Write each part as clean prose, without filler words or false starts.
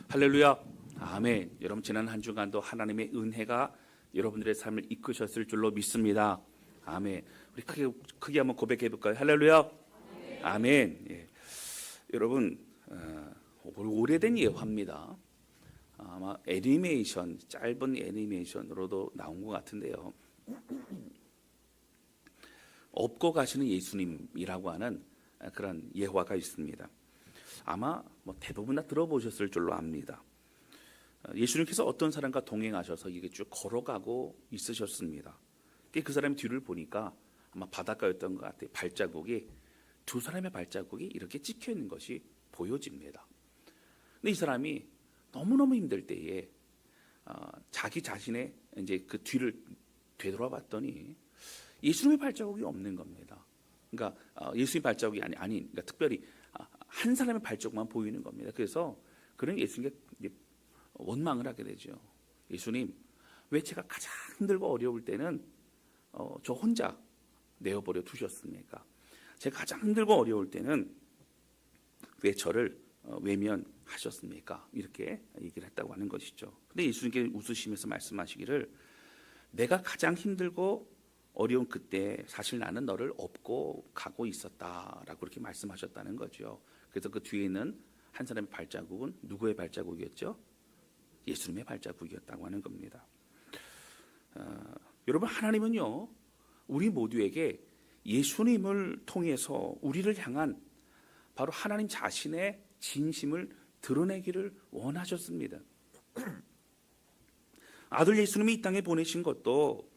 할렐루야. 아멘. 여러분 지난 한 주간도 하나님의 은혜가 여러분들의 삶을 이끄셨을 줄로 믿습니다. 아멘. 우리 크게 한번 고백해 볼까요? 할렐루야. 아멘. 예. 여러분 오래된 예화입니다. 아마 애니메이션, 짧은 애니메이션으로도 나온 것 같은데요. 업고 가시는 예수님이라고 하는 그런 예화가 있습니다. 아마 대부분 다 들어보셨을 줄로 압니다. 예수님께서 어떤 사람과 동행하셔서 이게 쭉 걸어가고 있으셨습니다. 그 사람의 뒤를 보니까 아마 바닷가였던 것 같아요. 발자국이 두 사람의 발자국이 이렇게 찍혀 있는 것이 보여집니다. 근데 이 사람이 너무너무 힘들 때에 자기 자신의 이제 그 뒤를 되돌아봤더니 예수님의 발자국이 없는 겁니다. 그러니까 예수님 발자국이 아닌 그러니까 특별히 한 사람의 발자국만 보이는 겁니다. 그래서 그는 예수님께 원망을 하게 되죠. 예수님, 왜 제가 가장 힘들고 어려울 때는 저 혼자 내어버려 두셨습니까? 제가 가장 힘들고 어려울 때는 왜 저를 외면하셨습니까? 이렇게 얘기를 했다고 하는 것이죠. 근데 예수님께 웃으시면서 말씀하시기를 내가 가장 힘들고 어려운 그때 사실 나는 너를 업고 가고 있었다라고 그렇게 말씀하셨다는 거죠. 그래서 그 뒤에 있는 한 사람의 발자국은 누구의 발자국이었죠? 예수님의 발자국이었다고 하는 겁니다. 여러분, 하나님은요 우리 모두에게 예수님을 통해서 우리를 향한 바로 하나님 자신의 진심을 드러내기를 원하셨습니다. 아들 예수님이 이 땅에 보내신 것도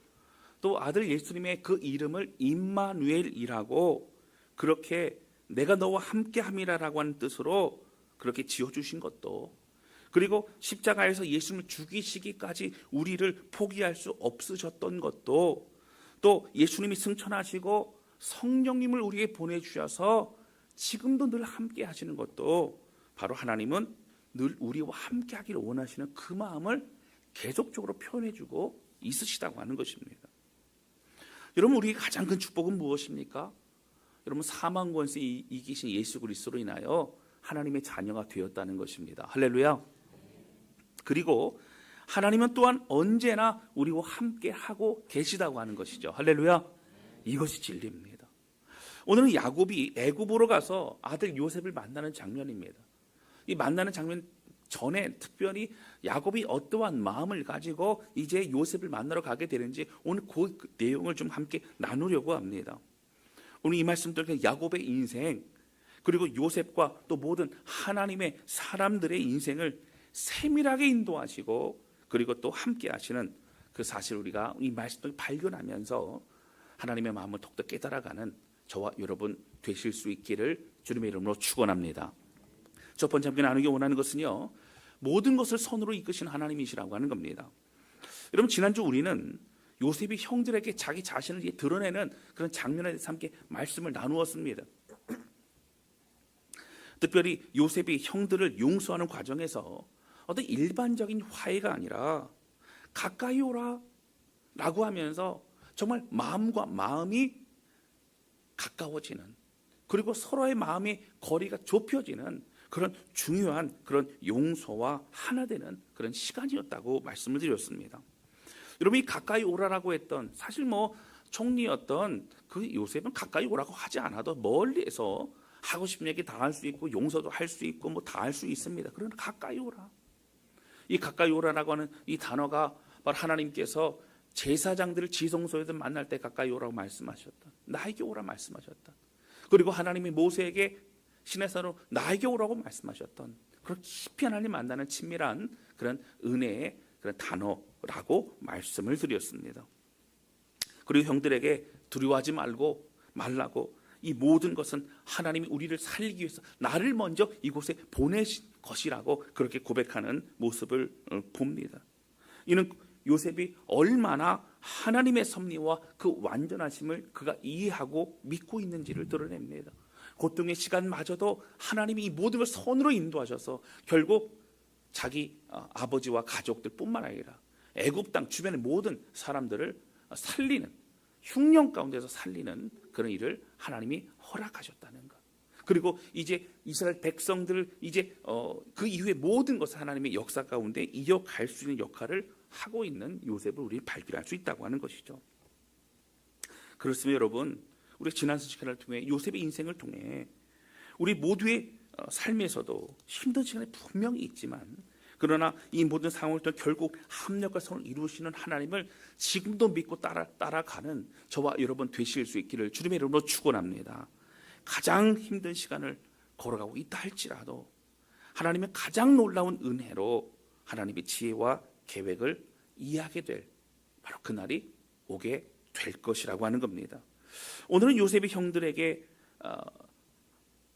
또 아들 예수님의 그 이름을 임마누엘이라고 그렇게 내가 너와 함께함이라라고 하는 뜻으로 그렇게 지어주신 것도, 그리고 십자가에서 예수님을 죽이시기까지 우리를 포기할 수 없으셨던 것도, 또 예수님이 승천하시고 성령님을 우리에게 보내주셔서 지금도 늘 함께 하시는 것도 바로 하나님은 늘 우리와 함께 하기를 원하시는 그 마음을 계속적으로 표현해주고 있으시다고 하는 것입니다. 여러분, 우리의 가장 큰 축복은 무엇입니까? 여러분, 사망 권세 이기신 예수 그리스도로 인하여 하나님의 자녀가 되었다는 것입니다. 할렐루야. 그리고 하나님은 또한 언제나 우리와 함께 하고 계시다고 하는 것이죠. 할렐루야. 이것이 진리입니다. 오늘은 야곱이 애굽으로 가서 아들 요셉을 만나는 장면입니다. 이 만나는 장면 전에 특별히 야곱이 어떠한 마음을 가지고 이제 요셉을 만나러 가게 되는지 오늘 그 내용을 좀 함께 나누려고 합니다. 오늘 이 말씀들 야곱의 인생, 그리고 요셉과 또 모든 하나님의 사람들의 인생을 세밀하게 인도하시고 그리고 또 함께 하시는 그 사실 우리가 이 말씀을 발견하면서 하나님의 마음을 더욱더 깨달아가는 저와 여러분 되실 수 있기를 주님의 이름으로 축원합니다. 첫 번째 함께 나누기 원하는 것은요, 모든 것을 선으로 이끄신 하나님이시라고 하는 겁니다. 여러분, 지난주 우리는 요셉이 형들에게 자기 자신을 드러내는 그런 장면에 대해서 함께 말씀을 나누었습니다. 특별히 요셉이 형들을 용서하는 과정에서 어떤 일반적인 화해가 아니라 가까이 오라 라고 하면서 정말 마음과 마음이 가까워지는, 그리고 서로의 마음의 거리가 좁혀지는 그런 중요한 그런 용서와 하나 되는 그런 시간이었다고 말씀을 드렸습니다. 여러분, 이 가까이 오라라고 했던 사실 총리였던 그 요셉은 가까이 오라고 하지 않아도 멀리에서 하고 싶은 얘기 다 할 수 있고 용서도 할 수 있고 다 할 수 있습니다. 그러나 가까이 오라, 이 가까이 오라라고 하는 이 단어가 바로 하나님께서 제사장들을 지성소에서 만날 때 가까이 오라고 말씀하셨다. 나에게 오라 말씀하셨다. 그리고 하나님이 모세에게 시내산으로 나에게 오라고 말씀하셨던 그런 깊이 하나님 만나는 친밀한 그런 은혜의 그런 단어라고 말씀을 드렸습니다. 그리고 형들에게 두려워하지 말라고, 이 모든 것은 하나님이 우리를 살리기 위해서 나를 먼저 이곳에 보내신 것이라고 그렇게 고백하는 모습을 봅니다. 이는 요셉이 얼마나 하나님의 섭리와 그 완전하심을 그가 이해하고 믿고 있는지를 드러냅니다. 고통의 시간마저도 하나님이 이 모든 걸 선으로 인도하셔서 결국 자기 아버지와 가족들 뿐만 아니라 애굽 땅 주변의 모든 사람들을 살리는, 흉년 가운데서 살리는 그런 일을 하나님이 허락하셨다는 것. 그리고 이제 이스라엘 백성들 이제 그 이후에 모든 것을 하나님의 역사 가운데 이어갈 수 있는 역할을 하고 있는 요셉을 우리 발견할 수 있다고 하는 것이죠. 그렇습니다, 여러분. 우리 지난 시간을 통해 요셉의 인생을 통해 우리 모두의 삶에서도 힘든 시간이 분명히 있지만, 그러나 이 모든 상황을 통해 결국 합력과 선을 이루시는 하나님을 지금도 믿고 따라가는 저와 여러분 되실 수 있기를 주님의 이름으로 축원합니다. 가장 힘든 시간을 걸어가고 있다 할지라도 하나님의 가장 놀라운 은혜로 하나님의 지혜와 계획을 이해하게 될 바로 그날이 오게 될 것이라고 하는 겁니다. 오늘은 요셉의 형들에게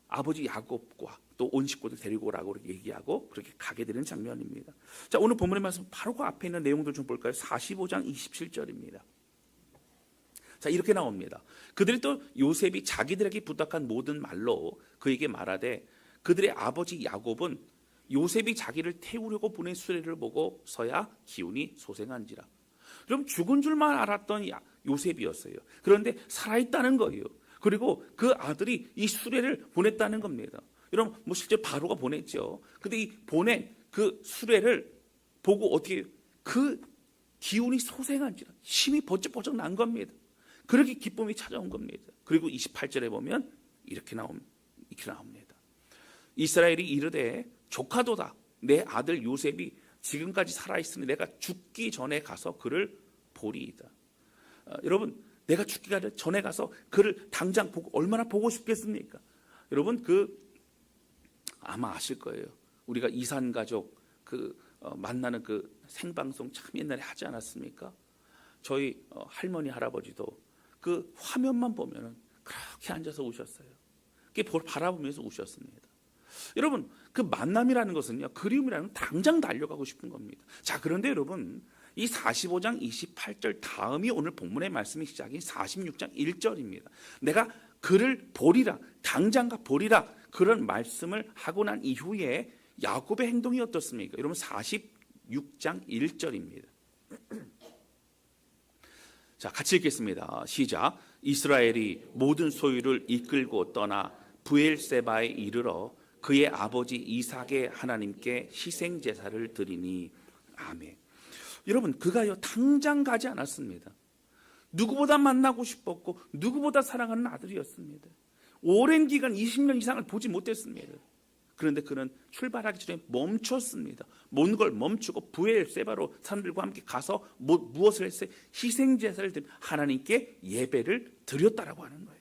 아버지 야곱과 또 온 식구들 데리고 오라고 얘기하고 그렇게 가게 되는 장면입니다. 자, 오늘 본문의 말씀 바로 그 앞에 있는 내용들 좀 볼까요? 45장 27절입니다. 자, 이렇게 나옵니다. 그들이 또 요셉이 자기들에게 부탁한 모든 말로 그에게 말하되 그들의 아버지 야곱은 요셉이 자기를 태우려고 보낸 수레를 보고서야 기운이 소생한지라. 그럼 죽은 줄만 알았던 요셉이었어요. 그런데 살아있다는 거예요. 그리고 그 아들이 이 수레를 보냈다는 겁니다. 여러분, 뭐 실제 바로가 보냈죠. 근데 이 보낸 그 수레를 보고 어떻게 그 기운이 소생한지라, 힘이 번쩍번쩍 난 겁니다. 그렇게 기쁨이 찾아온 겁니다. 그리고 28절에 보면 이렇게 나옵니다. 이스라엘이 이르되 조카도다. 내 아들 요셉이 지금까지 살아있으니 내가 죽기 전에 가서 그를 보리이다. 여러분, 내가 죽기 전에 가서 그를 당장 보고 얼마나 보고 싶겠습니까? 여러분, 아마 아실 거예요. 우리가 이산가족 만나는 그 생방송 참 옛날에 하지 않았습니까? 저희 할머니 할아버지도 그 화면만 보면은 그렇게 앉아서 우셨어요. 그게 바라보면서 우셨습니다. 여러분, 그 만남이라는 것은요, 그리움이라는 건 당장 달려가고 싶은 겁니다. 자, 그런데 여러분, 이 45장 28절 다음이 오늘 본문의 말씀이 시작인 46장 1절입니다. 내가 그를 보리라, 당장 가 보리라, 그런 말씀을 하고 난 이후에 야곱의 행동이 어떻습니까? 여러분, 46장 1절입니다. 자, 같이 읽겠습니다. 시작. 이스라엘이 모든 소유를 이끌고 떠나 브엘세바에 이르러 그의 아버지 이삭의 하나님께 희생 제사를 드리니. 아멘. 여러분, 그가요 당장 가지 않았습니다. 누구보다 만나고 싶었고 누구보다 사랑하는 아들이었습니다. 오랜 기간 20년 이상을 보지 못했습니다. 그런데 그는 출발하기 전에 멈췄습니다. 모든 걸 멈추고 브엘세바로 사람들과 함께 가서 무엇을 했어요? 희생 제사를 드리며 하나님께 예배를 드렸다라고 하는 거예요.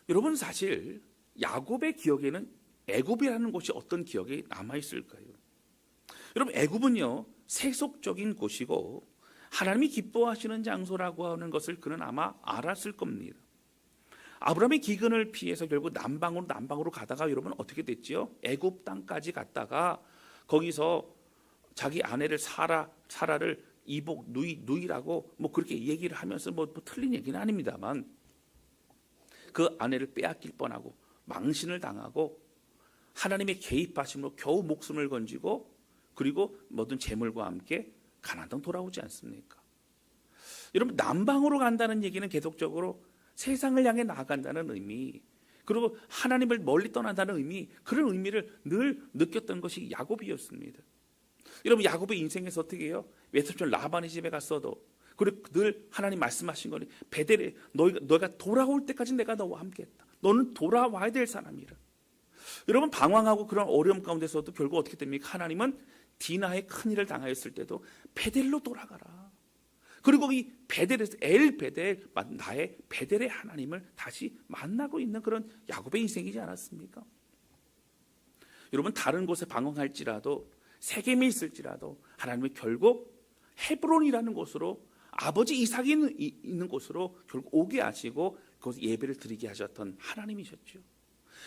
여러분, 사실 야곱의 기억에는 애굽이라는 곳이 어떤 기억이 남아있을까요? 여러분, 애굽은요 세속적인 곳이고 하나님이 기뻐하시는 장소라고 하는 것을 그는 아마 알았을 겁니다. 아브라함의 기근을 피해서 결국 남방으로 가다가 여러분 어떻게 됐지요? 애굽 땅까지 갔다가 거기서 자기 아내를 사라를 이복 누이라고 뭐 그렇게 얘기를 하면서 뭐 틀린 얘기는 아닙니다만 그 아내를 빼앗길 뻔하고 망신을 당하고 하나님의 개입하심으로 겨우 목숨을 건지고 그리고 모든 재물과 함께 가나안 땅 돌아오지 않습니까? 여러분, 남방으로 간다는 얘기는 계속적으로 세상을 향해 나아간다는 의미, 그리고 하나님을 멀리 떠난다는 의미, 그런 의미를 늘 느꼈던 것이 야곱이었습니다. 여러분, 야곱의 인생에서 어떻게 해요? 외삼촌 라반의 집에 갔어도 그리고 늘 하나님 말씀하신 거니 베델에 너가 돌아올 때까지 내가 너와 함께했다. 너는 돌아와야 될 사람이라. 여러분, 방황하고 그런 어려움 가운데서도 결국 어떻게 됩니까? 하나님은 디나의 큰일을 당하였을 때도 베델로 돌아가라. 그리고 이 베델에서 베델, 나의 베델의 하나님을 다시 만나고 있는 그런 야곱의 인생이지 않았습니까? 여러분, 다른 곳에 방황할지라도 세겜에 있을지라도 하나님은 결국 헤브론이라는 곳으로 아버지 이삭이 있는 곳으로 결국 오게 하시고 그곳 예배를 드리게 하셨던 하나님이셨죠.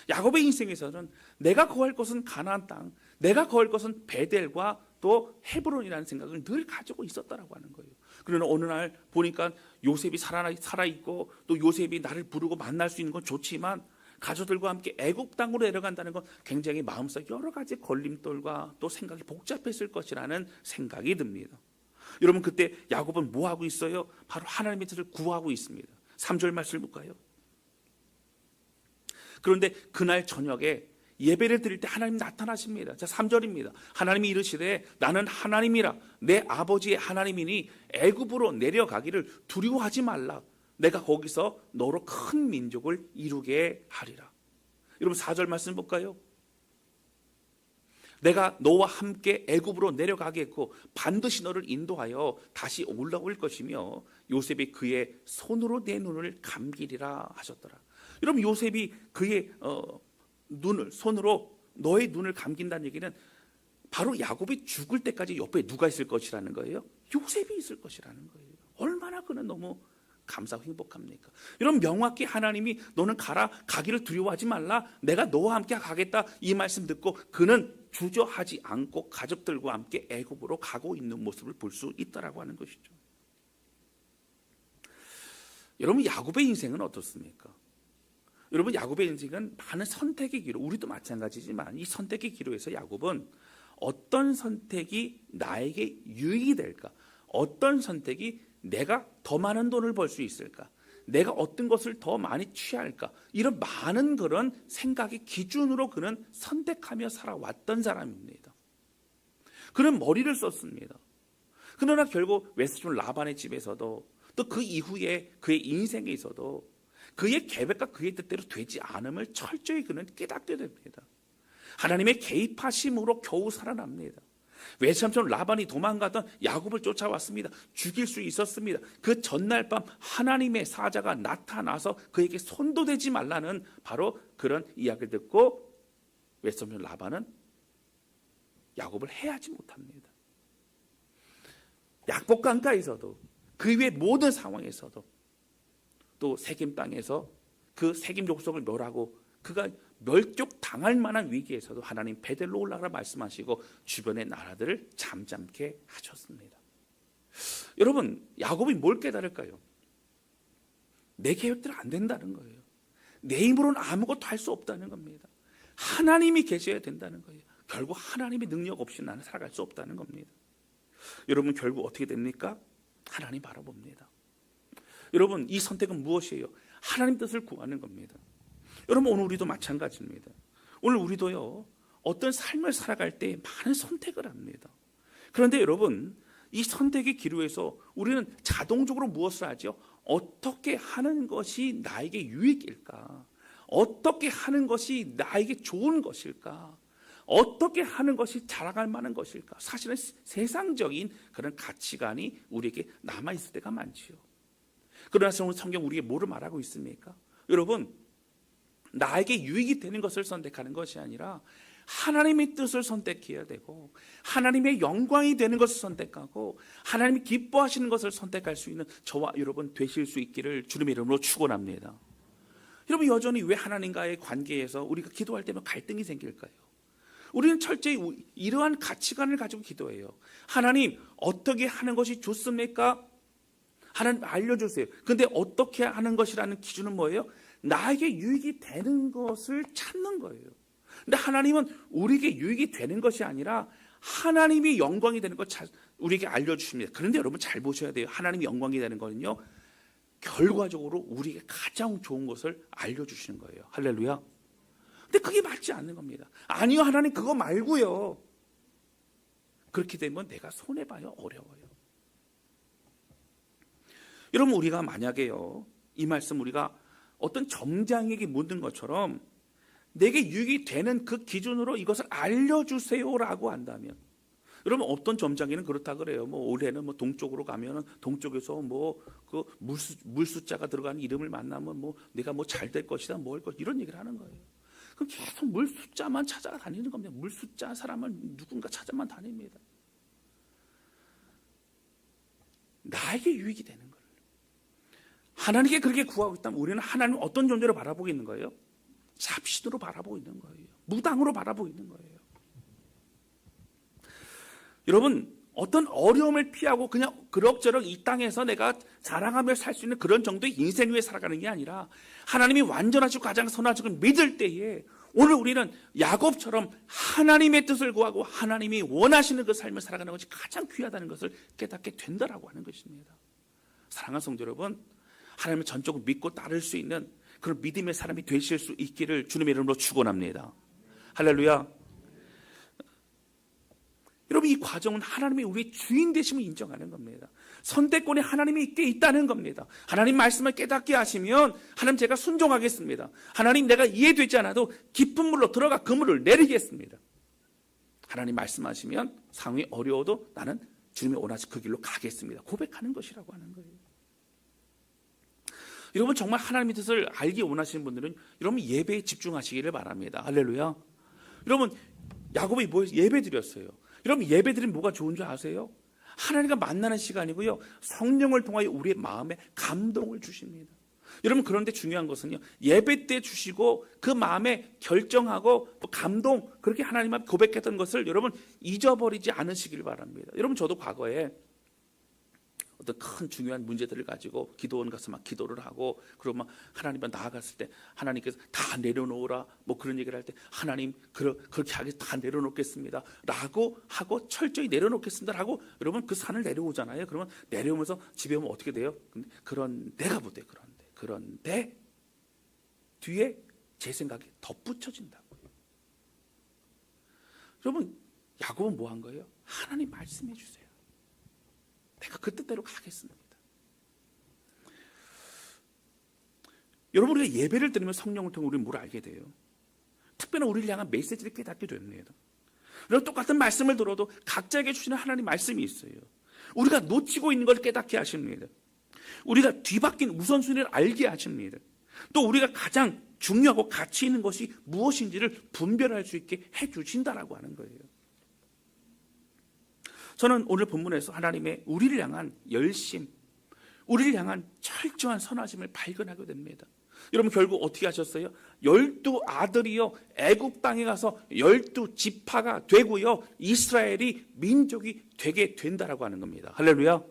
야곱의 인생에서는 내가 거할 것은 가나안 땅, 내가 거할 것은 베델과 또 헤브론이라는 생각을 늘 가지고 있었다라고 하는 거예요. 그러나 어느 날 보니까 요셉이 살아있고 또 요셉이 나를 부르고 만날 수 있는 건 좋지만 가족들과 함께 애굽 땅으로 내려간다는 건 굉장히 마음속에 여러 가지 걸림돌과 또 생각이 복잡했을 것이라는 생각이 듭니다. 여러분, 그때 야곱은 뭐 하고 있어요? 바로 하나님의 뜻을 구하고 있습니다. 3절 말씀을 볼까요? 그런데 그날 저녁에 예배를 드릴 때 하나님 나타나십니다. 자, 3절입니다. 하나님이 이르시되 나는 하나님이라 내 아버지의 하나님이니 애굽으로 내려가기를 두려워하지 말라. 내가 거기서 너로 큰 민족을 이루게 하리라. 여러분 4절 말씀 볼까요? 내가 너와 함께 애굽으로 내려가겠고 반드시 너를 인도하여 다시 올라올 것이며 요셉이 그의 손으로 내 눈을 감기리라 하셨더라. 여러분 요셉이 그의 손으로 너의 눈을 감긴다는 얘기는 바로 야곱이 죽을 때까지 옆에 누가 있을 것이라는 거예요? 요셉이 있을 것이라는 거예요. 얼마나 그는 너무 감사하고 행복합니까? 여러분 명확히 하나님이 너는 가기를 두려워하지 말라. 내가 너와 함께 가겠다. 이 말씀 듣고 그는 주저하지 않고 가족들과 함께 애굽으로 가고 있는 모습을 볼 수 있다라고 하는 것이죠. 여러분 야곱의 인생은 어떻습니까? 여러분 야곱의 인생은 많은 선택의 기로, 우리도 마찬가지지만 이 선택의 기로에서 야곱은 어떤 선택이 나에게 유익이 될까? 어떤 선택이 내가 더 많은 돈을 벌 수 있을까? 내가 어떤 것을 더 많이 취할까? 이런 많은 그런 생각의 기준으로 그는 선택하며 살아왔던 사람입니다. 그는 머리를 썼습니다. 그러나 결국 웨스존 라반의 집에서도 또 그 이후에 그의 인생에 있어도 그의 계획과 그의 뜻대로 되지 않음을 철저히 그는 깨닫게 됩니다. 하나님의 개입하심으로 겨우 살아납니다. 외삼촌 라반이 도망가던 야곱을 쫓아왔습니다. 죽일 수 있었습니다. 그 전날 밤 하나님의 사자가 나타나서 그에게 손도 대지 말라는 바로 그런 이야기를 듣고 외삼촌 라반은 야곱을 해하지 못합니다. 약복강가에서도 그 외 모든 상황에서도 또 세겜 땅에서 그 세겜 족속을 멸하고 그가 멸족 당할 만한 위기에서도 하나님 베델로 올라가라 말씀하시고 주변의 나라들을 잠잠케 하셨습니다. 여러분 야곱이 뭘 깨달을까요? 내 계획대로 안 된다는 거예요. 내 힘으로는 아무것도 할 수 없다는 겁니다. 하나님이 계셔야 된다는 거예요. 결국 하나님의 능력 없이 나는 살아갈 수 없다는 겁니다. 여러분 결국 어떻게 됩니까? 하나님 바라봅니다. 여러분 이 선택은 무엇이에요? 하나님 뜻을 구하는 겁니다. 여러분 오늘 우리도 마찬가지입니다. 오늘 우리도요 어떤 삶을 살아갈 때 많은 선택을 합니다. 그런데 여러분 이 선택의 기로에서 우리는 자동적으로 무엇을 하죠? 어떻게 하는 것이 나에게 유익일까? 어떻게 하는 것이 나에게 좋은 것일까? 어떻게 하는 것이 자랑할 만한 것일까? 사실은 세상적인 그런 가치관이 우리에게 남아있을 때가 많지요. 그러나 오늘 성경 우리에게 뭐를 말하고 있습니까? 여러분 나에게 유익이 되는 것을 선택하는 것이 아니라 하나님의 뜻을 선택해야 되고 하나님의 영광이 되는 것을 선택하고 하나님이 기뻐하시는 것을 선택할 수 있는 저와 여러분 되실 수 있기를 주님의 이름으로 축원합니다. 여러분 여전히 왜 하나님과의 관계에서 우리가 기도할 때면 갈등이 생길까요? 우리는 철저히 이러한 가치관을 가지고 기도해요. 하나님 어떻게 하는 것이 좋습니까? 하나님 알려주세요. 근데 어떻게 하는 것이라는 기준은 뭐예요? 나에게 유익이 되는 것을 찾는 거예요. 근데 하나님은 우리에게 유익이 되는 것이 아니라 하나님이 영광이 되는 것 우리에게 알려주십니다. 그런데 여러분 잘 보셔야 돼요. 하나님이 영광이 되는 거는요 결과적으로 우리에게 가장 좋은 것을 알려주시는 거예요. 할렐루야. 근데 그게 맞지 않는 겁니다. 아니요 하나님 그거 말고요. 그렇게 되면 내가 손해봐요. 어려워요. 여러분 우리가 만약에요 이 말씀 우리가 어떤 점장에게 묻는 것처럼 내게 유익이 되는 그 기준으로 이것을 알려주세요라고 한다면 여러분 어떤 점장에는 그렇다 그래요. 뭐 올해는 뭐 동쪽으로 가면은 동쪽에서 뭐 그 물 숫자가 들어가는 이름을 만나면 뭐 내가 뭐 잘 될 것이다 뭘 것 이런 얘기를 하는 거예요. 그럼 계속 물 숫자만 찾아다니는 겁니다. 물 숫자 사람을 누군가 찾아만 다닙니다. 나에게 유익이 되는 거예요. 하나님께 그렇게 구하고 있다면 우리는 하나님을 어떤 존재로 바라보고 있는 거예요? 잡신으로 바라보고 있는 거예요. 무당으로 바라보고 있는 거예요. 여러분 어떤 어려움을 피하고 그냥 그럭저럭 이 땅에서 내가 자랑하며 살 수 있는 그런 정도의 인생 위에 살아가는 게 아니라 하나님이 완전하시고 가장 선하시고 믿을 때에 오늘 우리는 야곱처럼 하나님의 뜻을 구하고 하나님이 원하시는 그 삶을 살아가는 것이 가장 귀하다는 것을 깨닫게 된다라고 하는 것입니다. 사랑하는 성도 여러분, 하나님을 전적으로 믿고 따를 수 있는 그런 믿음의 사람이 되실 수 있기를 주님의 이름으로 축원합니다. 할렐루야. 여러분, 이 과정은 하나님이 우리의 주인 되심을 인정하는 겁니다. 선택권에 하나님이 있게 있다는 겁니다. 하나님 말씀을 깨닫게 하시면 하나님 제가 순종하겠습니다. 하나님 내가 이해되지 않아도 깊은 물로 들어가 그물을 내리겠습니다. 하나님 말씀하시면 상황이 어려워도 나는 주님이 원하신 그 길로 가겠습니다. 고백하는 것이라고 하는 거예요. 여러분, 정말 하나님의 뜻을 알기 원하시는 분들은 여러분 예배에 집중하시기를 바랍니다. 할렐루야. 여러분, 야곱이 예배 드렸어요. 여러분, 예배 드리면 뭐가 좋은 줄 아세요? 하나님과 만나는 시간이고요, 성령을 통하여 우리의 마음에 감동을 주십니다. 여러분, 그런데 중요한 것은요, 예배 때 주시고 그 마음에 결정하고 감동, 그렇게 하나님 앞에 고백했던 것을 여러분 잊어버리지 않으시길 바랍니다. 여러분, 저도 과거에 어떤 큰 중요한 문제들을 가지고 기도원 가서 막 기도를 하고, 그리고 막 하나님 앞에 나아갔을 때 하나님께서 다 내려놓으라 뭐 그런 얘기를 할 때, 하나님 그렇게 하게 다 내려놓겠습니다 라고 하고 철저히 내려놓겠습니다 라고 여러분 그 산을 내려오잖아요. 그러면 내려오면서 집에 오면 어떻게 돼요? 그런데가 못해요. 그런데 뒤에 제 생각이 덧붙여진다고요. 여러분, 야곱은 뭐 한 거예요? 하나님 말씀해 주세요. 내가 그 뜻대로 가겠습니다. 여러분, 우리가 예배를 드리면 성령을 통해 우리는 뭘 알게 돼요? 특별한 우리를 향한 메시지를 깨닫게 됩니다. 여러분, 똑같은 말씀을 들어도 각자에게 주시는 하나님 말씀이 있어요. 우리가 놓치고 있는 걸 깨닫게 하십니다. 우리가 뒤바뀐 우선순위를 알게 하십니다. 또 우리가 가장 중요하고 가치 있는 것이 무엇인지를 분별할 수 있게 해주신다라고 하는 거예요. 저는 오늘 본문에서 하나님의 우리를 향한 열심, 우리를 향한 철저한 선하심을 발견하게 됩니다. 여러분, 결국 어떻게 하셨어요? 12 아들이요 애굽 땅에 가서 12지파가 되고요, 이스라엘이 민족이 되게 된다라고 하는 겁니다. 할렐루야.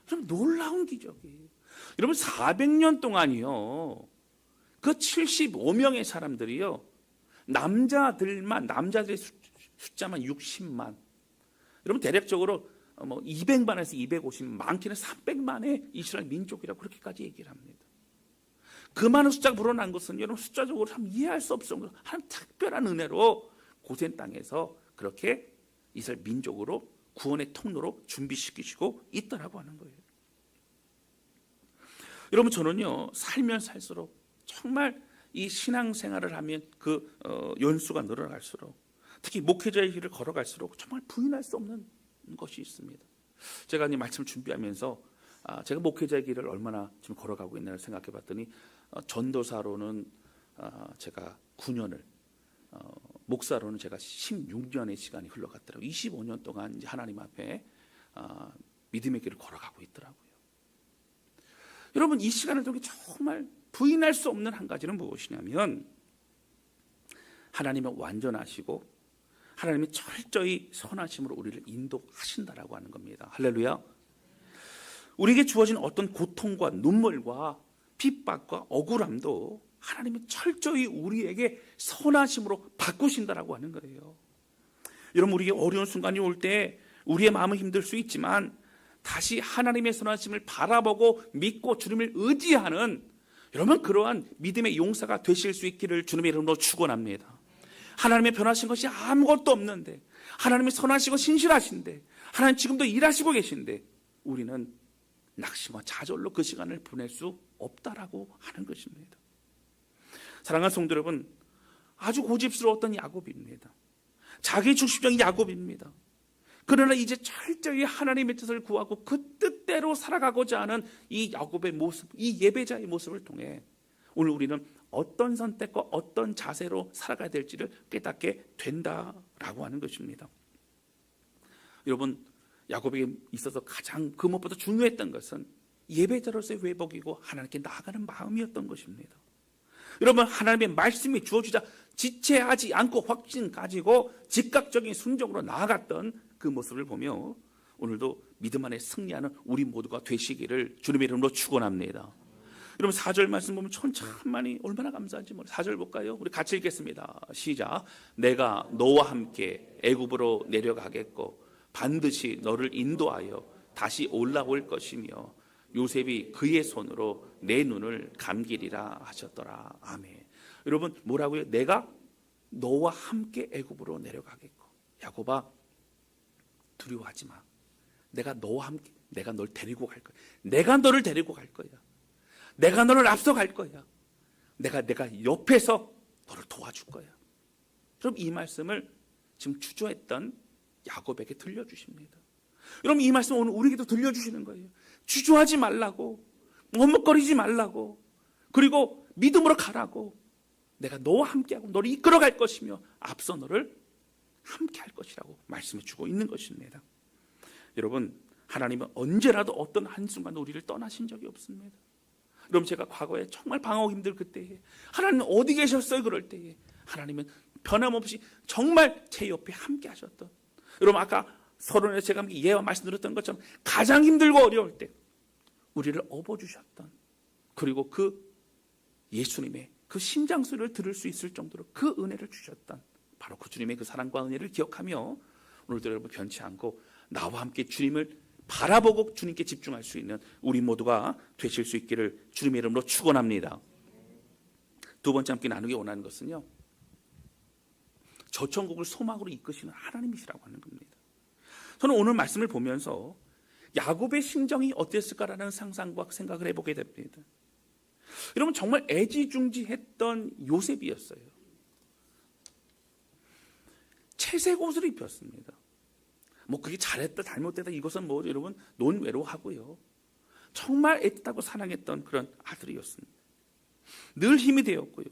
좀 놀라운 기적이에요. 여러분, 400년 동안이요, 그 75명의 사람들이요, 남자들의 숫자만 60만, 여러분 대략적으로 200만에서 250만, 많게는 300만의 이스라엘 민족이라고 그렇게까지 얘기를 합니다. 그 많은 숫자가 불어난 것은 여러분 숫자적으로 참 이해할 수 없는 한 특별한 은혜로 고센 땅에서 그렇게 이스라엘 민족으로 구원의 통로로 준비시키시고 있다라고 하는 거예요. 여러분, 저는요 살면 살수록 정말 이 신앙생활을 하면 그 연수가 늘어날수록, 특히 목회자의 길을 걸어갈수록 정말 부인할 수 없는 것이 있습니다. 제가 이 말씀을 준비하면서 제가 목회자의 길을 얼마나 지금 걸어가고 있나를 생각해 봤더니, 전도사로는 제가 9년을, 목사로는 제가 16년의 시간이 흘러갔더라고요. 25년 동안 이제 하나님 앞에 믿음의 길을 걸어가고 있더라고요. 여러분, 이 시간을 통해 정말 부인할 수 없는 한 가지는 무엇이냐면, 하나님은 완전하시고 하나님이 철저히 선하심으로 우리를 인도하신다라고 하는 겁니다. 할렐루야. 우리에게 주어진 어떤 고통과 눈물과 핍박과 억울함도 하나님이 철저히 우리에게 선하심으로 바꾸신다라고 하는 거예요. 여러분, 우리에게 어려운 순간이 올 때 우리의 마음은 힘들 수 있지만 다시 하나님의 선하심을 바라보고 믿고 주님을 의지하는, 여러분, 그러한 믿음의 용사가 되실 수 있기를 주님의 이름으로 축원합니다. 하나님의 변하신 것이 아무것도 없는데, 하나님이 선하시고 신실하신데, 하나님 지금도 일하시고 계신데 우리는 낙심과 좌절로 그 시간을 보낼 수 없다라고 하는 것입니다. 사랑하는 성도 여러분, 아주 고집스러웠던 야곱입니다. 자기 중심적인 야곱입니다. 그러나 이제 철저히 하나님의 뜻을 구하고 그 뜻대로 살아가고자 하는 이 야곱의 모습, 이 예배자의 모습을 통해 오늘 우리는 어떤 선택과 어떤 자세로 살아가야 될지를 깨닫게 된다라고 하는 것입니다. 여러분, 야곱에게 있어서 가장 그 무엇보다 중요했던 것은 예배자로서의 회복이고 하나님께 나아가는 마음이었던 것입니다. 여러분, 하나님의 말씀이 주어지자 지체하지 않고 확신 가지고 즉각적인 순종으로 나아갔던 그 모습을 보며 오늘도 믿음 안에 승리하는 우리 모두가 되시기를 주님의 이름으로 축원합니다. 여러분, 4절 말씀 보면 천만이 얼마나 감사한지 모르겠어요. 4절 볼까요? 우리 같이 읽겠습니다. 시작. 내가 너와 함께 애굽으로 내려가겠고 반드시 너를 인도하여 다시 올라올 것이며 요셉이 그의 손으로 내 눈을 감기리라 하셨더라. 아멘. 여러분 뭐라고요? 내가 너와 함께 애굽으로 내려가겠고. 야곱아, 두려워하지 마. 내가 너와 함께, 내가 널 데리고 갈 거야. 내가 너를 데리고 갈 거야. 내가 너를 앞서갈 거야. 내가 옆에서 너를 도와줄 거야. 그럼 이 말씀을 지금 주저했던 야곱에게 들려주십니다. 여러분 이 말씀 오늘 우리에게도 들려주시는 거예요. 주저하지 말라고, 머뭇거리지 말라고, 그리고 믿음으로 가라고. 내가 너와 함께하고 너를 이끌어갈 것이며 앞서 너를 함께할 것이라고 말씀해 주고 있는 것입니다. 여러분 하나님은 언제라도 어떤 한순간도 우리를 떠나신 적이 없습니다. 여러분 제가 과거에 정말 방황 힘들 그때에 하나님 어디 계셨어요? 그럴 때에 하나님은 변함없이 정말 제 옆에 함께 하셨던, 여러분 아까 서론에 제가 예와 말씀 드렸던 것처럼 가장 힘들고 어려울 때 우리를 업어주셨던, 그리고 그 예수님의 그 심장 소리를 들을 수 있을 정도로 그 은혜를 주셨던 바로 그 주님의 그 사랑과 은혜를 기억하며 오늘도 여러분 변치 않고 나와 함께 주님을 바라보고 주님께 집중할 수 있는 우리 모두가 되실 수 있기를 주님의 이름으로 축원합니다. 두 번째 함께 나누기 원하는 것은요, 저 천국을 소망으로 이끄시는 하나님이시라고 하는 겁니다. 저는 오늘 말씀을 보면서 야곱의 심정이 어땠을까라는 상상과 생각을 해보게 됩니다. 여러분 정말 애지중지했던 요셉이었어요. 채색 옷을 입혔습니다. 뭐 그게 잘했다 잘못됐다 이것은 뭐 여러분 논외로 하고요. 정말 애틋하고 사랑했던 그런 아들이었습니다. 늘 힘이 되었고요.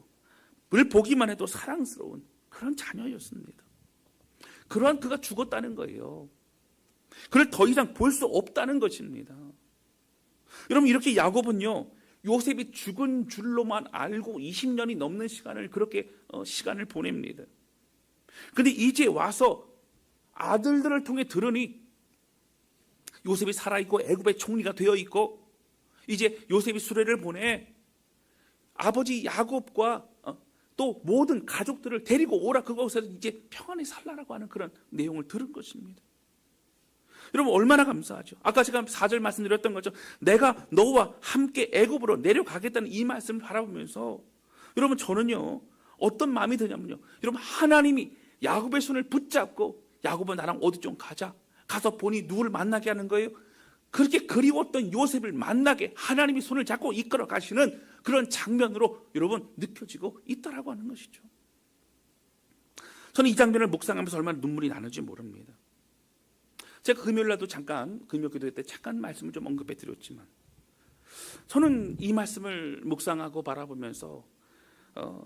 늘 보기만 해도 사랑스러운 그런 자녀였습니다. 그러한 그가 죽었다는 거예요. 그를 더 이상 볼 수 없다는 것입니다. 여러분 이렇게 야곱은요, 요셉이 죽은 줄로만 알고 20년이 넘는 시간을 그렇게 시간을 보냅니다. 근데 이제 와서 아들들을 통해 들으니 요셉이 살아있고 애굽의 총리가 되어 있고 이제 요셉이 수레를 보내 아버지 야곱과 또 모든 가족들을 데리고 오라, 그곳에서 이제 평안히 살라라고 하는 그런 내용을 들은 것입니다. 여러분 얼마나 감사하죠. 아까 제가 4절 말씀드렸던 것처럼 내가 너와 함께 애굽으로 내려가겠다는 이 말씀을 바라보면서 여러분 저는요 어떤 마음이 드냐면요, 여러분 하나님이 야곱의 손을 붙잡고 야곱은 나랑 어디 좀 가자, 가서 보니 누구를 만나게 하는 거예요. 그렇게 그리웠던 요셉을 만나게 하나님이 손을 잡고 이끌어 가시는 그런 장면으로 여러분 느껴지고 있다라고 하는 것이죠. 저는 이 장면을 묵상하면서 얼마나 눈물이 나는지 모릅니다. 제가 금요일날도 잠깐 금요 기도회 때 잠깐 말씀을 좀 언급해 드렸지만 저는 이 말씀을 묵상하고 바라보면서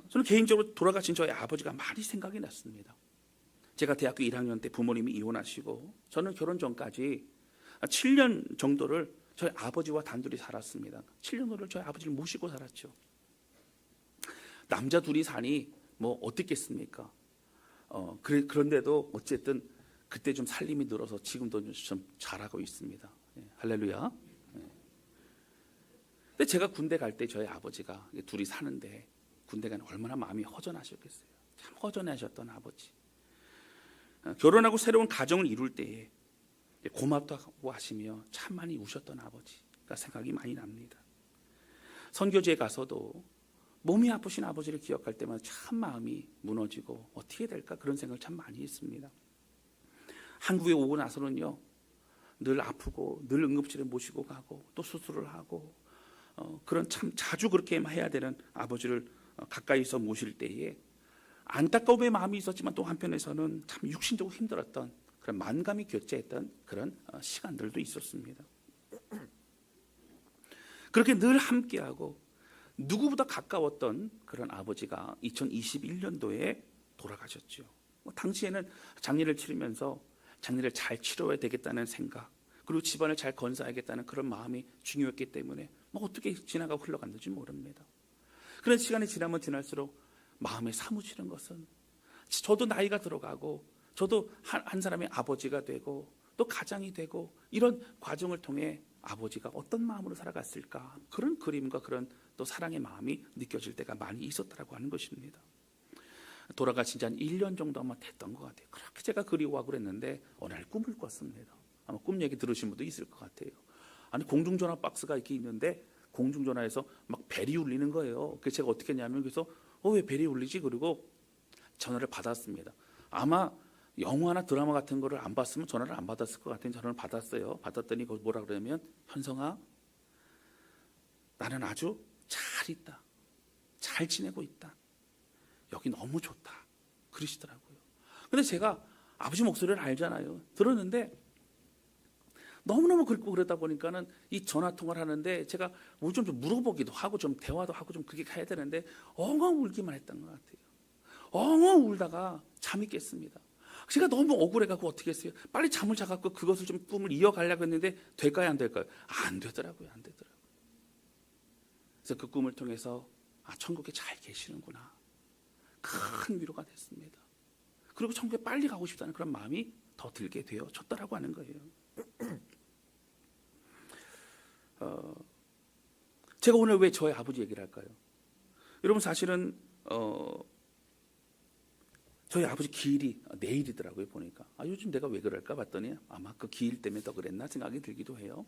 저는 개인적으로 돌아가신 저희 아버지가 많이 생각이 났습니다. 제가 대학교 1학년 때 부모님이 이혼하시고 저는 결혼 전까지 7년 정도를 저희 아버지와 단둘이 살았습니다. 7년을 저희 아버지를 모시고 살았죠. 남자 둘이 사니 뭐 어떻겠습니까? 그런데도 어쨌든 그때 좀 살림이 늘어서 지금도 좀 잘하고 있습니다. 할렐루야. 근데 제가 군대 갈 때 저희 아버지가 둘이 사는데 군대 가는 얼마나 마음이 허전하셨겠어요. 참 허전하셨던 아버지. 결혼하고 새로운 가정을 이룰 때에 고맙다고 하시며 참 많이 우셨던 아버지가 생각이 많이 납니다. 선교지에 가서도 몸이 아프신 아버지를 기억할 때마다 참 마음이 무너지고 어떻게 될까 그런 생각을 참 많이 했습니다. 한국에 오고 나서는요 늘 아프고 늘 응급실에 모시고 가고 또 수술을 하고 그런 참 자주 그렇게 해야 되는 아버지를 가까이서 모실 때에 안타까움의 마음이 있었지만 또 한편에서는 참 육신적으로 힘들었던 그런 만감이 교체했던 그런 시간들도 있었습니다. 그렇게 늘 함께하고 누구보다 가까웠던 그런 아버지가 2021년도에 돌아가셨죠. 당시에는 장례를 치르면서 장례를 잘 치러야 되겠다는 생각, 그리고 집안을 잘 건사하겠다는 그런 마음이 중요했기 때문에 뭐 어떻게 지나가고 흘러갔는지 모릅니다. 그런 시간이 지나면 지날수록 마음에 사무치는 것은 저도 나이가 들어가고 저도 한 사람의 아버지가 되고 또 가장이 되고 이런 과정을 통해 아버지가 어떤 마음으로 살아갔을까, 그런 그림과 그런 또 사랑의 마음이 느껴질 때가 많이 있었다고 하는 것입니다. 돌아가신 지 한 1년 정도 아마 됐던 것 같아요. 그렇게 제가 그리워하고 그랬는데 어느 날 꿈을 꿨습니다. 아마 꿈 얘기 들으신 분도 있을 것 같아요. 아니 공중전화 박스가 이렇게 있는데 공중전화에서 막 벨이 울리는 거예요. 그래서 제가 어떻게 했냐면 그래서 왜 벨이 울리지? 그리고 전화를 받았습니다. 아마 영화나 드라마 같은 거를 안 봤으면 전화를 안 받았을 것 같은 전화를 받았어요. 받았더니 거기 뭐라 그러냐면 현성아 나는 아주 잘 있다. 잘 지내고 있다. 여기 너무 좋다. 그러시더라고요. 근데 제가 아버지 목소리를 알잖아요. 들었는데 너무너무 그립고 그러다 보니까는 이 전화 통화를 하는데 제가 뭐 좀 물어보기도 하고 좀 대화도 하고 좀 그렇게 가야 되는데 엉엉 울기만 했던 것 같아요. 엉엉 울다가 잠이 깼습니다. 제가 너무 억울해갖고 어떻게 했어요? 빨리 잠을 자갖고 그것을 좀 꿈을 이어가려고 했는데 될까요? 안 될까요? 안 되더라고요. 안 되더라고요. 그래서 그 꿈을 통해서 천국에 잘 계시는구나. 큰 위로가 됐습니다. 그리고 천국에 빨리 가고 싶다는 그런 마음이 더 들게 되어졌다라고 하는 거예요. 제가 오늘 왜 저의 아버지 얘기를 할까요? 여러분 사실은 저희 아버지 기일이 내일이더라고요. 보니까 요즘 내가 왜 그럴까 봤더니 아마 그 기일 때문에 더 그랬나 생각이 들기도 해요.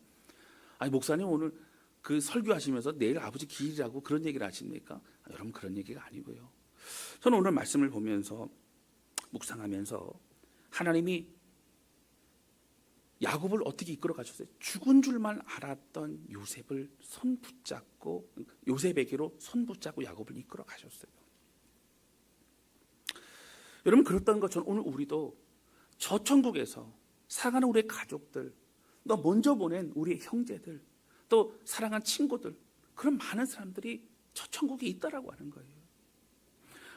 아니 목사님 오늘 그 설교하시면서 내일 아버지 기일이라고 그런 얘기를 하십니까? 여러분 그런 얘기가 아니고요. 저는 오늘 말씀을 보면서 묵상하면서 하나님이 야곱을 어떻게 이끌어 가셨어요? 죽은 줄만 알았던 요셉을 손 붙잡고 요셉에게로 손 붙잡고 야곱을 이끌어 가셨어요. 여러분 그렇다는 것처럼 오늘 우리도 저 천국에서 살아가는 우리의 가족들, 또 먼저 보낸 우리의 형제들, 또 사랑한 친구들, 그런 많은 사람들이 저 천국에 있다라고 하는 거예요.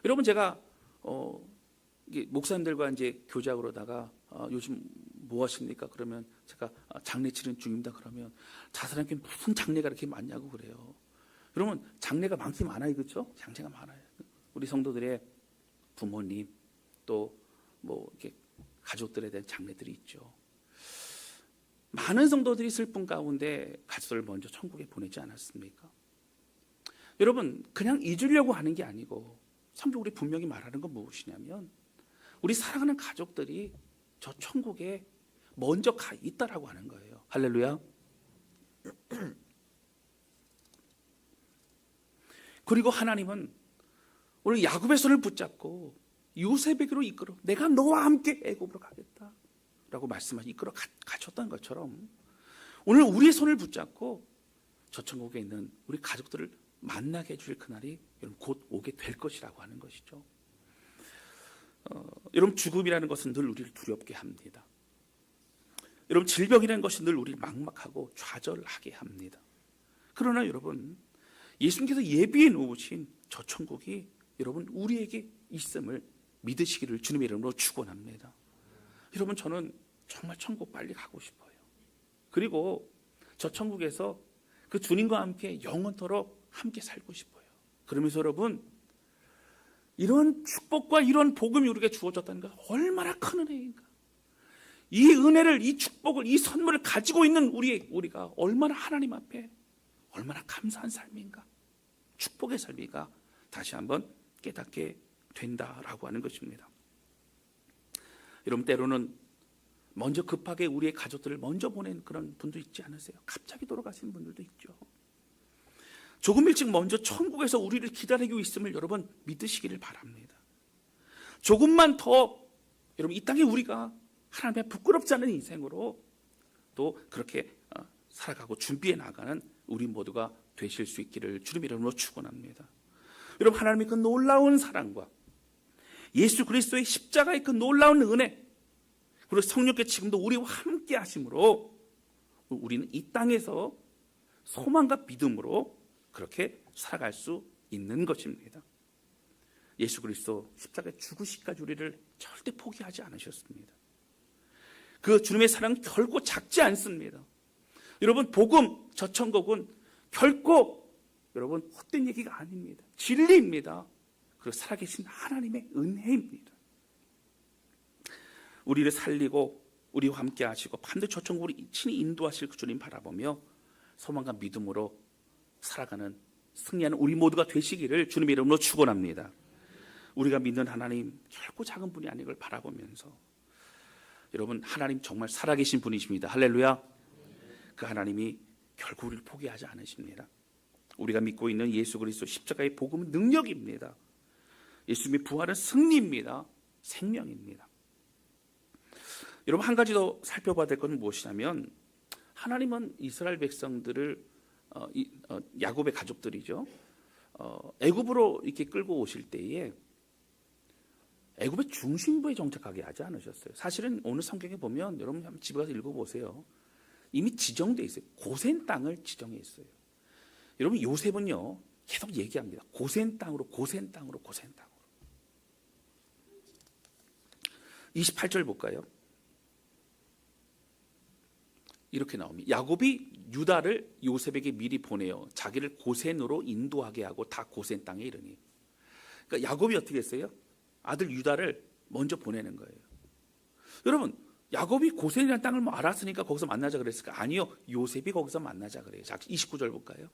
여러분 제가 목사님들과 이제 교제하고 그러다가 요즘 뭐 하십니까? 그러면 제가 장례 치른 중입니다. 그러면 자사람께 무슨 장례가 이렇게 많냐고 그래요. 여러분 장례가 많긴 많아요, 그렇죠? 장례가 많아요. 우리 성도들의 부모님 또 뭐 이렇게 가족들에 대한 장례들이 있죠. 많은 성도들이 슬픔 가운데 가족들을 먼저 천국에 보내지 않았습니까? 여러분 그냥 잊으려고 하는 게 아니고 성경이 분명히 말하는 건 무엇이냐면 우리 사랑하는 가족들이 저 천국에 먼저 가 있다라고 하는 거예요. 할렐루야. 그리고 하나님은 오늘 야곱의 손을 붙잡고 요셉에게로 이끌어 내가 너와 함께 애굽으로 가겠다라고 말씀하시 이끌어 가셨던 것처럼 오늘 우리의 손을 붙잡고 저 천국에 있는 우리 가족들을 만나게 해줄 그날이 여러분 곧 오게 될 것이라고 하는 것이죠. 여러분 죽음이라는 것은 늘 우리를 두렵게 합니다. 여러분 질병이라는 것이 늘 우리를 막막하고 좌절하게 합니다. 그러나 여러분 예수님께서 예비해 놓으신 저 천국이 여러분 우리에게 있음을 믿으시기를 주님의 이름으로 축원합니다. 여러분 저는 정말 천국 빨리 가고 싶어요. 그리고 저 천국에서 그 주님과 함께 영원토록 함께 살고 싶어요. 그러면서 여러분 이런 축복과 이런 복음이 우리에게 주어졌다는 것 얼마나 큰 은혜인가. 이 은혜를 이 축복을 이 선물을 가지고 있는 우리가 얼마나 하나님 앞에 얼마나 감사한 삶인가. 축복의 삶이가 다시 한번 깨닫게 된다라고 하는 것입니다. 여러분 때로는 먼저 급하게 우리의 가족들을 먼저 보낸 그런 분도 있지 않으세요? 갑자기 돌아가시는 분들도 있죠. 조금 일찍 먼저 천국에서 우리를 기다리고 있음을 여러분 믿으시기를 바랍니다. 조금만 더 여러분 이 땅에 우리가 하나님의 부끄럽지 않은 인생으로 또 그렇게 살아가고 준비해 나가는 우리 모두가 되실 수 있기를 주님의 이름으로 축원합니다. 여러분 하나님의 그 놀라운 사랑과 예수 그리스도의 십자가의 그 놀라운 은혜 그리고 성령께 지금도 우리와 함께 하심으로 우리는 이 땅에서 소망과 믿음으로 그렇게 살아갈 수 있는 것입니다. 예수 그리스도 십자가에 죽으시기까지 우리를 절대 포기하지 않으셨습니다. 그 주님의 사랑은 결코 작지 않습니다. 여러분 복음 저 천국은 결코 여러분 헛된 얘기가 아닙니다. 진리입니다. 그리고 살아계신 하나님의 은혜입니다. 우리를 살리고 우리와 함께 하시고 반드시 저 천국으로 친히 인도하실 그 주님 바라보며 소망과 믿음으로 살아가는 승리하는 우리 모두가 되시기를 주님의 이름으로 축원합니다. 우리가 믿는 하나님 결코 작은 분이 아닌 걸 바라보면서 여러분 하나님 정말 살아계신 분이십니다. 할렐루야. 그 하나님이 결국 우리를 포기하지 않으십니다. 우리가 믿고 있는 예수 그리스도 십자가의 복음은 능력입니다. 예수님의 부활은 승리입니다. 생명입니다. 여러분, 한 가지 더 살펴봐야 될 것은 무엇이냐면, 하나님은 이스라엘 백성들을 야곱의 가족들이죠. 애굽으로 이렇게 끌고 오실 때에 애굽의 중심부에 정착하게 하지 않으셨어요. 사실은 오늘 성경에 보면 여러분 한번 집에 가서 읽어보세요. 이미 지정돼 있어요. 고센 땅을 지정해 있어요. 여러분, 요셉은요 계속 얘기합니다. 고센 땅으로, 고센 땅으로, 고센 땅으로. 28절 볼까요? 이렇게 나옵니다. 야곱이 유다를 요셉에게 미리 보내어 자기를 고센으로 인도하게 하고 다 고센 땅에 이르니. 그러니까 야곱이 어떻게 했어요? 아들 유다를 먼저 보내는 거예요. 여러분, 야곱이 고센이라는 땅을 뭐 알았으니까 거기서 만나자 그랬을까? 아니요. 요셉이 거기서 만나자 그래요. 자, 29절 볼까요?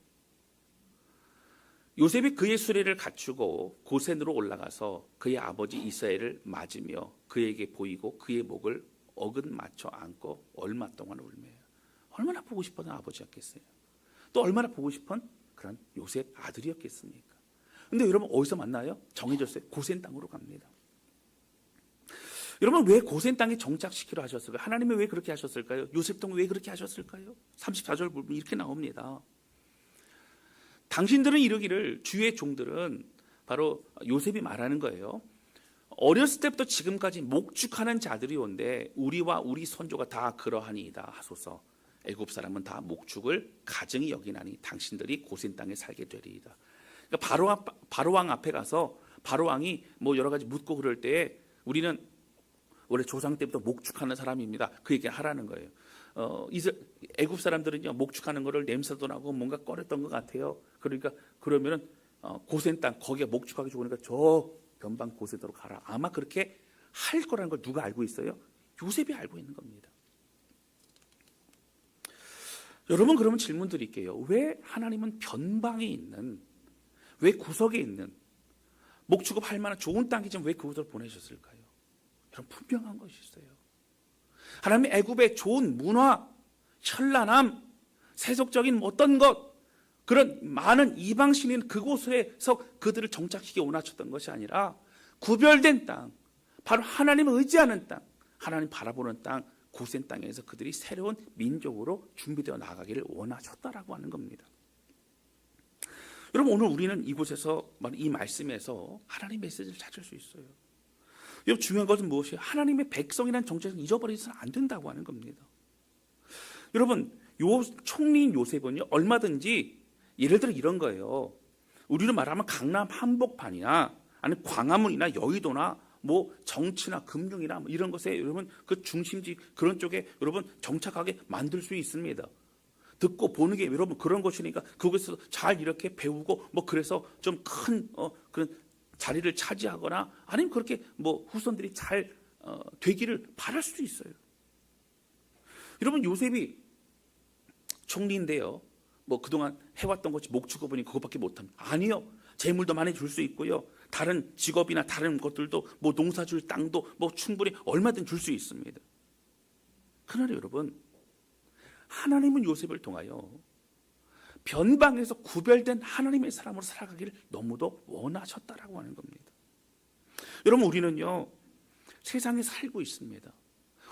요셉이 그의 수레를 갖추고 고센으로 올라가서 그의 아버지 이스라엘을 맞으며 그에게 보이고 그의 목을 어긋 맞춰 안고 얼마 동안 울매요. 얼마나 보고 싶었던 아버지였겠어요. 또 얼마나 보고 싶은 그런 요셉 아들이었겠습니까? 근데 여러분, 어디서 만나요? 정해졌어요. 고센 땅으로 갑니다. 여러분, 왜 고센 땅에 정착시키려 하셨을까요? 하나님이 왜 그렇게 하셨을까요? 요셉 동은 왜 그렇게 하셨을까요? 34절 보면 이렇게 나옵니다. 당신들은 이르기를, 주의 종들은, 바로 요셉이 말하는 거예요. 어렸을 때부터 지금까지 목축하는 자들이 온데 우리와 우리 선조가 다 그러하니이다 하소서. 애굽 사람은 다 목축을 가증히 여기나니 당신들이 고센 땅에 살게 되리이다. 그러니까 바로왕 앞에 가서 바로왕이 뭐 여러 가지 묻고 그럴 때 우리는 원래 조상 때부터 목축하는 사람입니다. 그 얘기 하라는 거예요. 애굽 사람들은요 목축하는 거를 냄새도 나고 뭔가 꺼렸던 것 같아요. 그러니까 그러면은 고센 땅 거기가 목축하기 좋으니까 저 변방 고센으로 가라. 아마 그렇게 할 거라는 걸 누가 알고 있어요? 요셉이 알고 있는 겁니다. 여러분, 그러면 질문 드릴게요. 왜 하나님은 변방에 있는, 왜 구석에 있는 목축업할 만한 좋은 땅이지만 왜 그곳을 보내셨을까요? 여러분, 분명한 것이 있어요. 하나님이 애굽의 좋은 문화, 현란함, 세속적인 어떤 것, 그런 많은 이방신인 그곳에서 그들을 정착시키기 원하셨던 것이 아니라 구별된 땅, 바로 하나님을 의지하는 땅, 하나님 바라보는 땅, 고센 땅에서 그들이 새로운 민족으로 준비되어 나가기를 원하셨다라고 하는 겁니다. 여러분, 오늘 우리는 이곳에서 이 말씀에서 하나님의 메시지를 찾을 수 있어요. 여러분, 중요한 것은 무엇이에요? 하나님의 백성이라는 정체를 잊어버리서는 안 된다고 하는 겁니다. 여러분, 총리인 요셉은요 얼마든지, 예를 들어 이런 거예요. 우리로 말하면 강남 한복판이나 아니면 광화문이나 여의도나 뭐 정치나 금융이나 뭐 이런 것에 여러분 그 중심지 그런 쪽에 여러분 정착하게 만들 수 있습니다. 듣고 보는 게 여러분 그런 것이니까 그곳에서 잘 이렇게 배우고 뭐 그래서 좀 큰 그런 자리를 차지하거나 아니면 그렇게 뭐 후손들이 잘 되기를 바랄 수도 있어요. 여러분, 요셉이 총리인데요. 뭐 그동안 해왔던 것이 목축업이니 그것밖에 못합니다. 아니요. 재물도 많이 줄 수 있고요. 다른 직업이나 다른 것들도 뭐 농사줄 땅도 뭐 충분히 얼마든 줄 수 있습니다. 그러나 여러분, 하나님은 요셉을 통하여 변방에서 구별된 하나님의 사람으로 살아가기를 너무도 원하셨다라고 하는 겁니다. 여러분, 우리는요 세상에 살고 있습니다.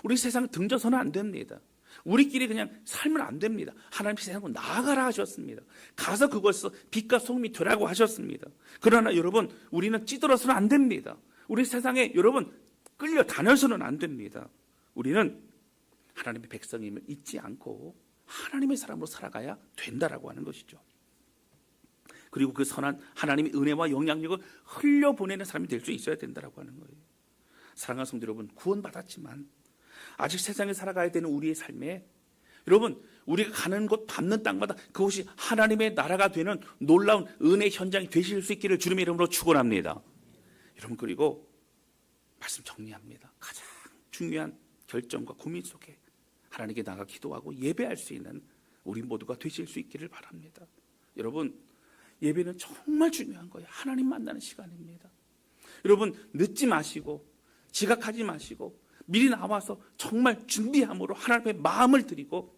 우리 세상에 등져서는 안 됩니다. 우리끼리 그냥 살면 안 됩니다. 하나님 세상으로 나아가라 하셨습니다. 가서 그것에서 빛과 소금이 되라고 하셨습니다. 그러나 여러분, 우리는 찌들어서는 안 됩니다. 우리 세상에 여러분 끌려 다녀서는 안 됩니다. 우리는 하나님의 백성임을 잊지 않고 하나님의 사람으로 살아가야 된다라고 하는 것이죠. 그리고 그 선한 하나님의 은혜와 영향력을 흘려보내는 사람이 될 수 있어야 된다라고 하는 거예요. 사랑하는 성도 여러분, 구원받았지만 아직 세상에 살아가야 되는 우리의 삶에 여러분, 우리가 가는 곳 밟는 땅마다 그곳이 하나님의 나라가 되는 놀라운 은혜 현장이 되실 수 있기를 주님의 이름으로 축원합니다. 여러분, 그리고 말씀 정리합니다. 가장 중요한 결정과 고민 속에 하나님께 나가 기도하고 예배할 수 있는 우리 모두가 되실 수 있기를 바랍니다. 여러분, 예배는 정말 중요한 거예요. 하나님 만나는 시간입니다. 여러분, 늦지 마시고 지각하지 마시고 미리 나와서 정말 준비함으로 하나님의 마음을 드리고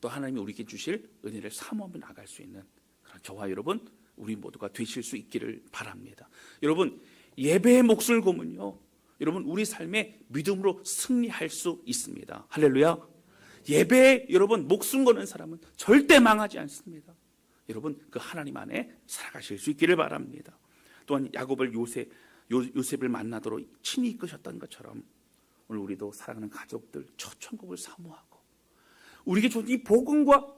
또 하나님이 우리에게 주실 은혜를 사모하며 나갈 수 있는 그런 저와 여러분 우리 모두가 되실 수 있기를 바랍니다. 여러분 예배의 목숨을 걸면요 여러분 우리 삶에 믿음으로 승리할 수 있습니다. 할렐루야. 예배에 여러분 목숨 거는 사람은 절대 망하지 않습니다. 여러분 그 하나님 안에 살아가실 수 있기를 바랍니다. 또한 야곱을 요셉을 만나도록 친히 이끄셨던 것처럼 오늘 우리도 사랑하는 가족들 첫 천국을 사모하고 우리에게 준 이 복음과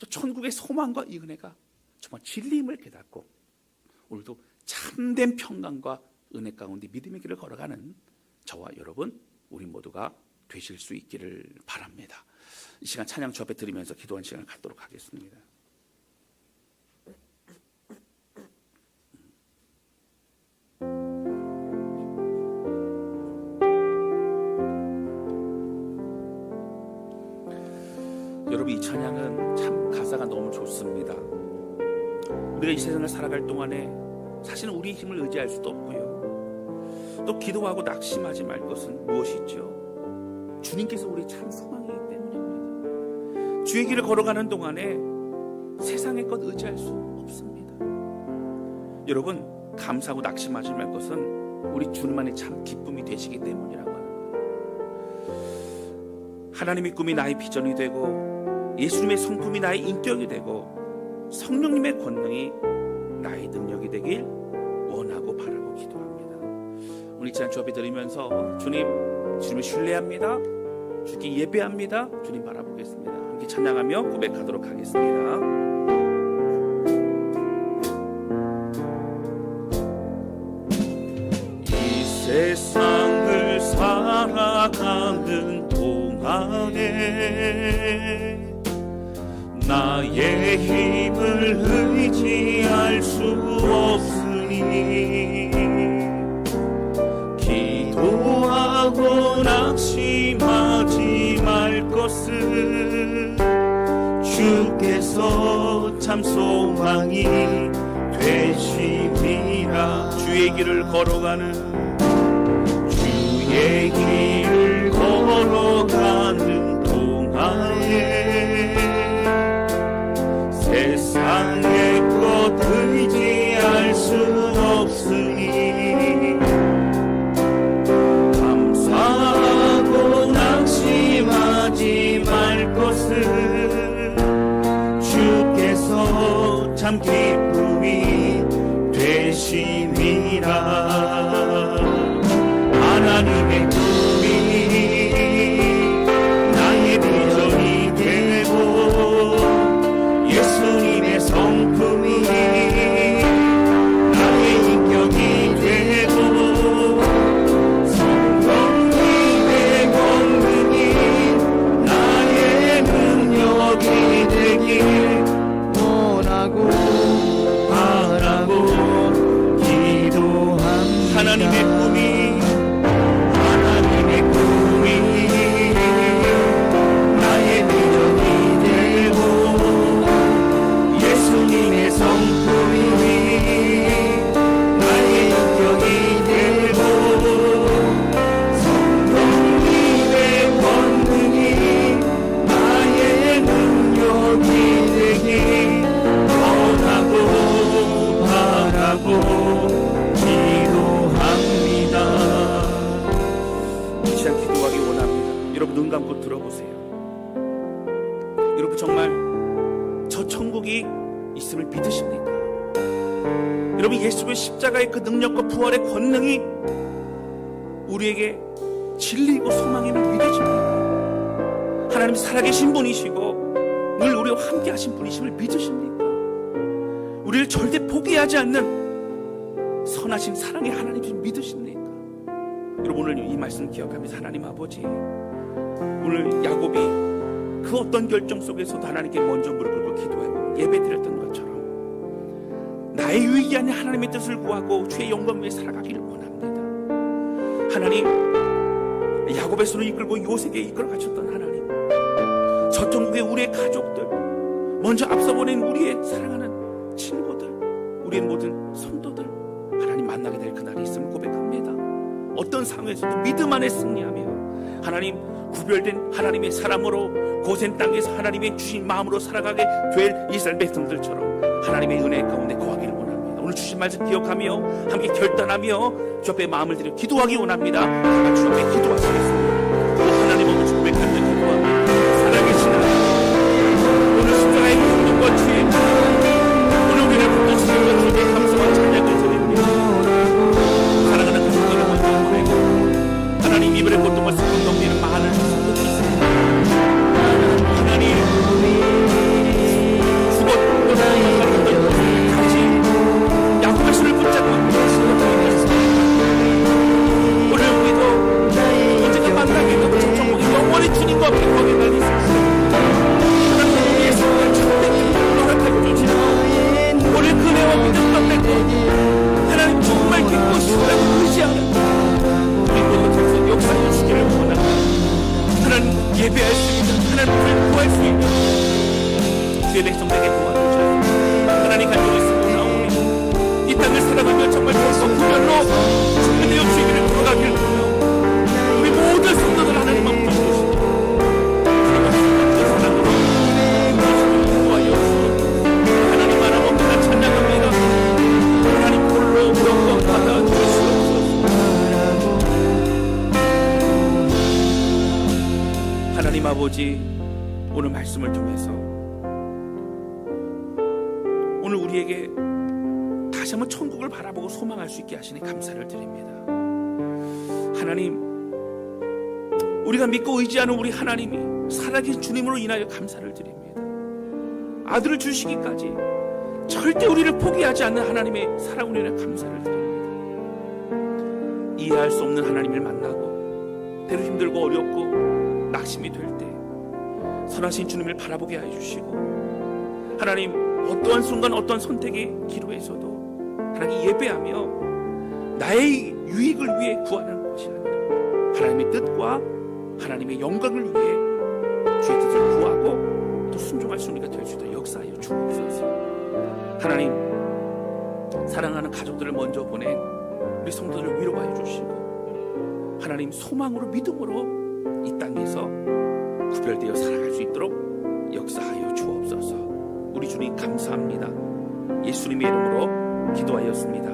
또 천국의 소망과 이 은혜가 정말 진리임을 깨닫고 오늘도 참된 평강과 은혜 가운데 믿음의 길을 걸어가는 저와 여러분 우리 모두가 되실 수 있기를 바랍니다. 이 시간 찬양 주 앞에 드리면서 기도하는 시간을 갖도록 하겠습니다. 여러분 이 찬양은 참 가사가 너무 좋습니다. 우리가 이 세상을 살아갈 동안에 사실은 우리의 힘을 의지할 수도 없고요. 또 기도하고 낙심하지 말 것은 무엇이죠? 주님께서 우리의 참 소망이기 때문입니다. 주의 길을 걸어가는 동안에 세상의 것 의지할 수 없습니다. 여러분 감사하고 낙심하지 말 것은 우리 주님만의 참 기쁨이 되시기 때문이라고 하는 거예요. 하나님의 꿈이 나의 비전이 되고 예수님의 성품이 나의 인격이 되고 성령님의 권능이 나의 능력이 되길 원하고 바라고 기도합니다. 오늘 이 찬양 주 앞에 드리면서 주님을 신뢰합니다. 주께 예배합니다. 주님 바라보겠습니다. 함께 찬양하며 고백하도록 하겠습니다. 이 세상을 살아가는 동안에 나의 힘을 의지할 수 없으니 기도하고 낙심하지 말 것은 주께서 참 소망이 되심이라. 주의 길을 걸어가는 동안에 세상의 것 의지할 수 없으니 감사하고 낙심하지 말 것은 주께서 참 기쁨이 되심이라. 하나님의 꿈이 나의 비전이 되고 예수님의 성품이 나의 인격이 되고 성령님의 권능이 나의 능력이 되길 원하고 바라고 기도합니다. 하나님의 꿈이 나의 비전이 되고 예수님의 성품이 나의 인격이 되고 성령님의 권능이 나의 능력이 되길 원하고 바라고 기도합니다. 이 시간 기도하기 원합니다. 여러분 눈 감고 들어보세요. 여러분 정말 저 천국이 있음을 믿으십니까? 여러분 예수의 십자가의 그 능력과 부활의 권능이 우리에게 진리이고 소망임을 믿으십니까? 하나님 살아계신 분이시고 늘 우리와 함께 하신 분이심을 믿으십니까? 우리를 절대 포기하지 않는 선하신 사랑의 하나님을 믿으십니까? 여러분 오늘 이 말씀 기억하면서 하나님 아버지 오늘 야곱이 그 어떤 결정 속에서도 하나님께 먼저 무릎 꿇고 기도하고 예배드렸던 것처럼 나의 유익이 아닌 하나님의 뜻을 구하고 주의 영광 위에 살아가기를 원합니다. 하나님 야곱의 손을 이끌고 요셉에 이끌어 가셨던 하나님 저 천국의 우리의 가족들 먼저 앞서 보낸 우리의 사랑하는 친구들 우리의 모든 성도들 하나님 만나게 될 그날이 있음을 고백합니다. 어떤 상황에서도 믿음 안에 승리하며 하나님 구별된 하나님의 사람으로 고센 땅에서 하나님의 주신 마음으로 살아가게 될 이스라엘 백성들처럼 하나님의 은혜 가운데 거하기를 원합니다. 오늘 주신 말씀 기억하며 함께 결단하며 주 앞에 마음을 들여 기도하기 원합니다. 다 같이 주 앞에 기도하시겠습니다. 또 하나님 오늘 주 고백하며 기도합니다. 살아계신 하나님, 오늘 십자가의 행동과 주의 오늘 우리를 붙드시는 주님의 감사와 찬양을 드립니다. 사랑하는 가족들을 먼저 보내고 하나님 이번에 고통과 슬픔 넘기는 많은 성도들이 있습니다. 하나님 죽었던 다시 약속을 붙잡고 오늘 우리도 언제가 만나게 되고 정말 영원히 주님과 함께 거기 날 있습니다. 하나님 우리의 삶을 참된 노력하고 주시고 오늘 그네와 믿음 받고 하나님 정말 기쁘고 시원하고 의지하는 우리 모두 계속 역사해 주시기를 원합니다. 하나님 예배할 수 있는 하나님을 구할 수 있는 주의 백성에게 도와주셔서 하나님 간절히 쓰고나오니 이 땅을 살아가며 정말 벌써 구별로 주님의 역사기를 돌아가기를 원하오. 우리 모든 성도들 하나님 앞에 주시고 그 사랑으로 주님을 구하여 하나님 바라봅니다. 찬양합니다. 하나님 홀로 영광 받아 주시옵소서. 하나님 아버지, 오늘 말씀을 통해서 오늘 우리에게 다시 한번 천국을 바라보고 소망할 수 있게 하시니 감사를 드립니다. 하나님, 우리가 믿고 의지하는 우리 하나님이 살아계신 주님으로 인하여 감사를 드립니다. 아들을 주시기까지 절대 우리를 포기하지 않는 하나님의 사랑으로 인하여 감사를 드립니다. 이해할 수 없는 하나님을 만나고 때로 힘들고 어렵고 낙심이 될 때 선하신 주님을 바라보게 하여 주시고 하나님 어떠한 순간 어떤 선택의 기로에서도 하나님 예배하며 나의 유익을 위해 구하는 것이 아니라 하나님의 뜻과 하나님의 영광을 위해 주의 뜻을 구하고 또 순종할 수 있는 우리가 될 수 있도록 역사하여 주옵소서. 하나님 사랑하는 가족들을 먼저 보낸 우리 성도들을 위로하여 주시고 하나님 소망으로 믿음으로 이 땅에서 구별되어 살아갈 수 있도록 역사하여 주옵소서. 우리 주님 감사합니다. 예수님의 이름으로 기도하였습니다.